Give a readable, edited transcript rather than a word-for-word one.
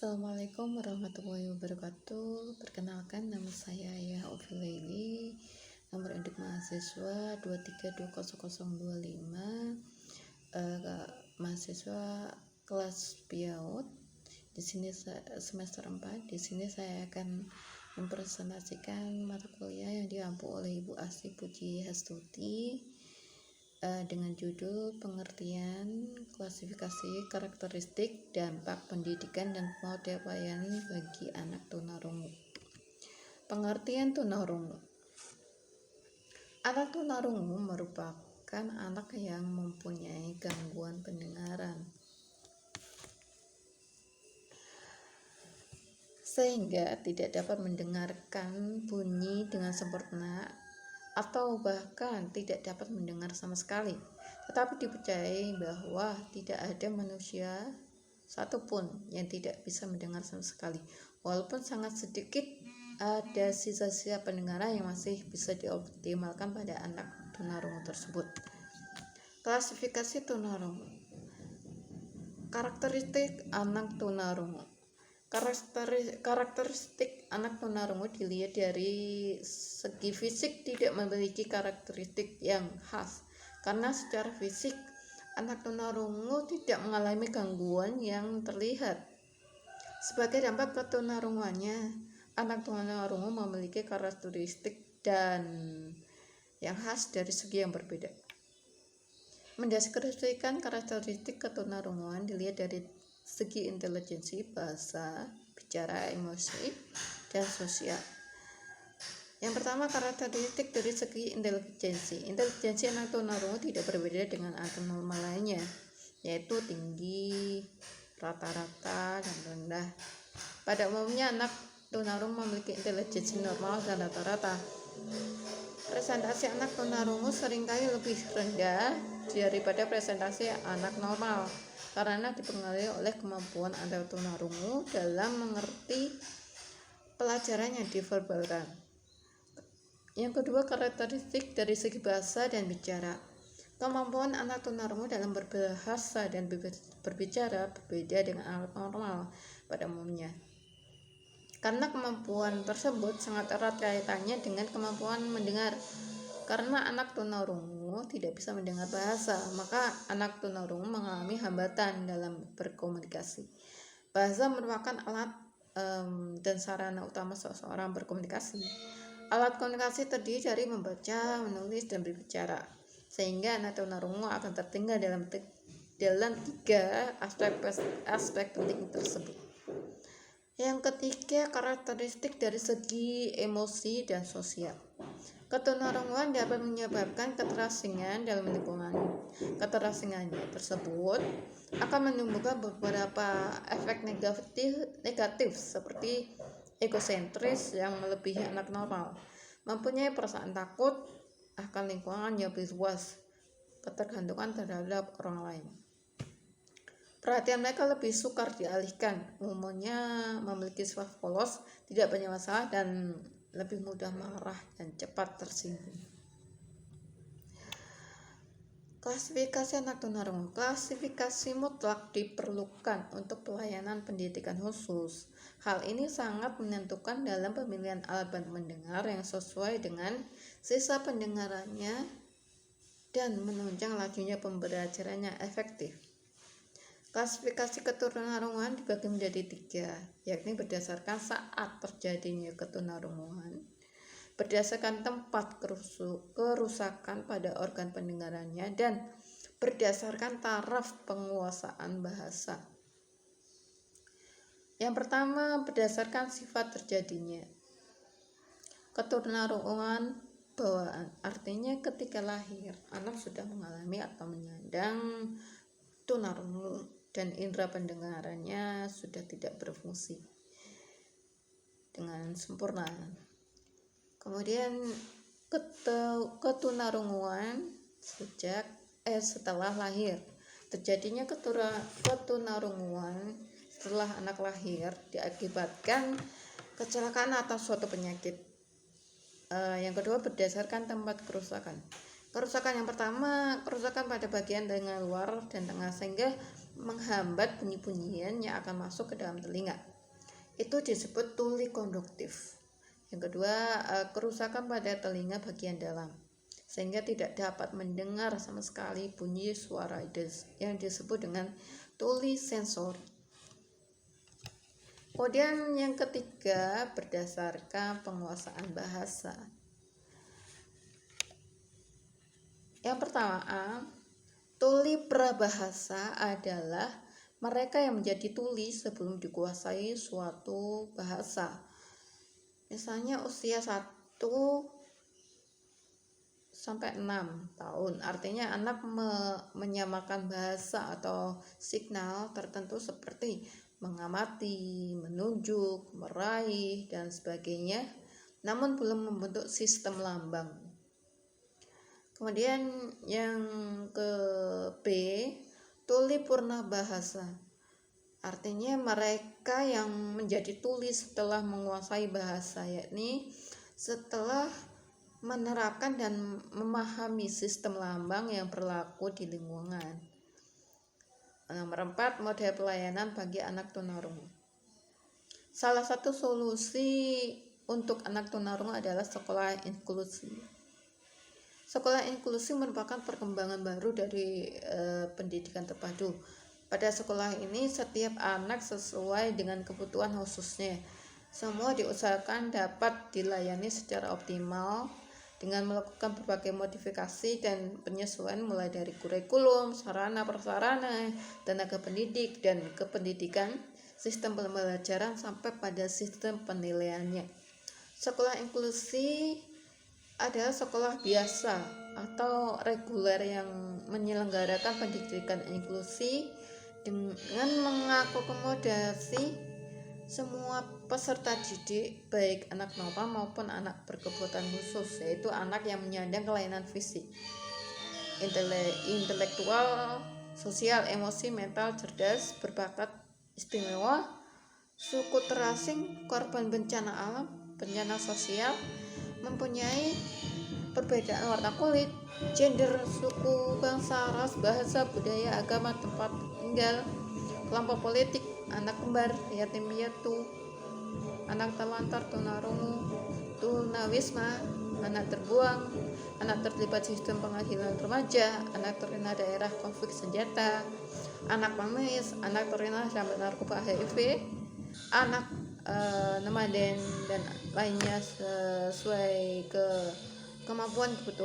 Assalamualaikum warahmatullahi wabarakatuh. Perkenalkan, nama saya Ayah Ovilaili. Nomor induk mahasiswa 232025. Mahasiswa kelas PIAUD. Di sini semester 4. Di sini saya akan mempresentasikan mata kuliah yang diampu oleh Ibu Asih Puji Hastuti dengan judul pengertian, klasifikasi, karakteristik, dampak pendidikan dan model pelayanan bagi anak tunarungu. Pengertian tunarungu. Anak tunarungu merupakan anak yang mempunyai gangguan pendengaran, sehingga tidak dapat mendengarkan bunyi dengan sempurna atau bahkan tidak dapat mendengar sama sekali. Tetapi dipercayai bahwa tidak ada manusia satupun yang tidak bisa mendengar sama sekali. Walaupun sangat sedikit, ada sisa-sisa pendengaran yang masih bisa dioptimalkan pada anak tunarungu tersebut. Klasifikasi tunarungu. Karakteristik anak tunarungu. Karakteristik anak tunarungu dilihat dari segi fisik tidak memiliki karakteristik yang khas, karena secara fisik anak tunarungu tidak mengalami gangguan yang terlihat. Sebagai dampak ketunarunguannya, anak tunarungu memiliki karakteristik dan yang khas dari segi yang berbeda. Mendeskripsikan karakteristik ketunarunguan dilihat dari segi intelijensi, bahasa, bicara, emosi, dan sosial. Yang pertama, karakteristik dari segi intelijensi. Intelijensi anak tunarungu tidak berbeda dengan anak normal lainnya, yaitu tinggi, rata-rata, dan rendah. Pada umumnya anak tunarungu memiliki intelijensi normal dan rata-rata. Presentasi anak tunarungu seringkali lebih rendah daripada presentasi anak normal, karena dipengaruhi oleh kemampuan anak tunarungu dalam mengerti pelajaran yang diverbalkan. Yang kedua, karakteristik dari segi bahasa dan bicara. Kemampuan anak tunarungu dalam berbahasa dan berbicara berbeda dengan anak normal pada umumnya, karena kemampuan tersebut sangat erat kaitannya dengan kemampuan mendengar. Karena anak tunarungu tidak bisa mendengar bahasa, maka anak tunarungu mengalami hambatan dalam berkomunikasi. Bahasa merupakan alat dan sarana utama seseorang berkomunikasi. Alat komunikasi terdiri dari membaca, menulis, dan berbicara, sehingga anak tunarungu akan tertinggal dalam tiga aspek penting tersebut. Yang ketiga, karakteristik dari segi emosi dan sosial. Ketunarunguan dapat menyebabkan keterasingan dalam lingkungan. Keterasingannya tersebut akan menimbulkan beberapa efek negatif seperti egosentris yang melebihi anak normal, mempunyai perasaan takut akan lingkungan yang lebih luas, ketergantungan terhadap orang lain. Perhatian mereka lebih sukar dialihkan, umumnya memiliki sifat polos, tidak banyak masalah, dan lebih mudah marah dan cepat tersinggung. Klasifikasi anak tunarungu. Klasifikasi mutlak diperlukan untuk pelayanan pendidikan khusus. Hal ini sangat menentukan dalam pemilihan alat bantu mendengar yang sesuai dengan sisa pendengarannya dan menunjang lajunya pembelajarannya efektif. Klasifikasi ketunarungan dibagi menjadi 3, yakni berdasarkan saat terjadinya ketunarungan, berdasarkan tempat kerusakan pada organ pendengarannya, dan berdasarkan taraf penguasaan bahasa. Yang pertama, berdasarkan sifat terjadinya. Ketunarungan bawaan, artinya ketika lahir anak sudah mengalami atau menyandang tunarungu dan indera pendengarannya sudah tidak berfungsi dengan sempurna. Kemudian ketunarunguan setelah lahir. Terjadinya ketunarunguan setelah anak lahir diakibatkan kecelakaan atau suatu penyakit. Yang kedua, berdasarkan tempat kerusakan. Kerusakan yang pertama, kerusakan pada bagian telinga luar dan tengah, sehingga menghambat bunyi-bunyian yang akan masuk ke dalam telinga. Itu disebut tuli konduktif. Yang kedua, kerusakan pada telinga bagian dalam, sehingga tidak dapat mendengar sama sekali bunyi suara yang disebut dengan tuli sensori. Kemudian yang ketiga, berdasarkan penguasaan bahasa. Yang pertama, tuli prabahasa adalah mereka yang menjadi tuli sebelum dikuasai suatu bahasa. Misalnya usia 1 sampai 6 tahun. Artinya anak menyamakan bahasa atau signal tertentu seperti mengamati, menunjuk, meraih, dan sebagainya, namun belum membentuk sistem lambang. Kemudian yang ke B, tuli purna bahasa. Artinya mereka yang menjadi tuli setelah menguasai bahasa, yakni setelah menerapkan dan memahami sistem lambang yang berlaku di lingkungan. Nomor 4, model pelayanan bagi anak tunarungu. Salah satu solusi untuk anak tunarungu adalah sekolah inklusi. Sekolah inklusi merupakan perkembangan baru dari pendidikan terpadu. Pada sekolah ini setiap anak sesuai dengan kebutuhan khususnya. Semua diusahakan dapat dilayani secara optimal dengan melakukan berbagai modifikasi dan penyesuaian mulai dari kurikulum, sarana prasarana, tenaga pendidik dan kependidikan, sistem pembelajaran sampai pada sistem penilaiannya. Sekolah inklusi adalah sekolah biasa atau reguler yang menyelenggarakan pendidikan inklusi dengan mengakomodasi semua peserta didik, baik anak normal maupun anak berkebutuhan khusus, yaitu anak yang menyandang kelainan fisik, intelektual, sosial, emosi, mental, cerdas, berbakat istimewa, suku terasing, korban bencana alam, bencana sosial, mempunyai perbedaan warna kulit, gender, suku, bangsa, ras, bahasa, budaya, agama, tempat tinggal, kelompok politik, anak kembar, yatim piatu, anak terlantar, tunarungu, tunawisma, anak terbuang, anak terlibat sistem pengadilan remaja, anak terkena daerah konflik senjata, anak pengemis, anak terkena dampak narkoba HIV, anak nomaden dan lainnya sesuai ke kemampuan kebutuhan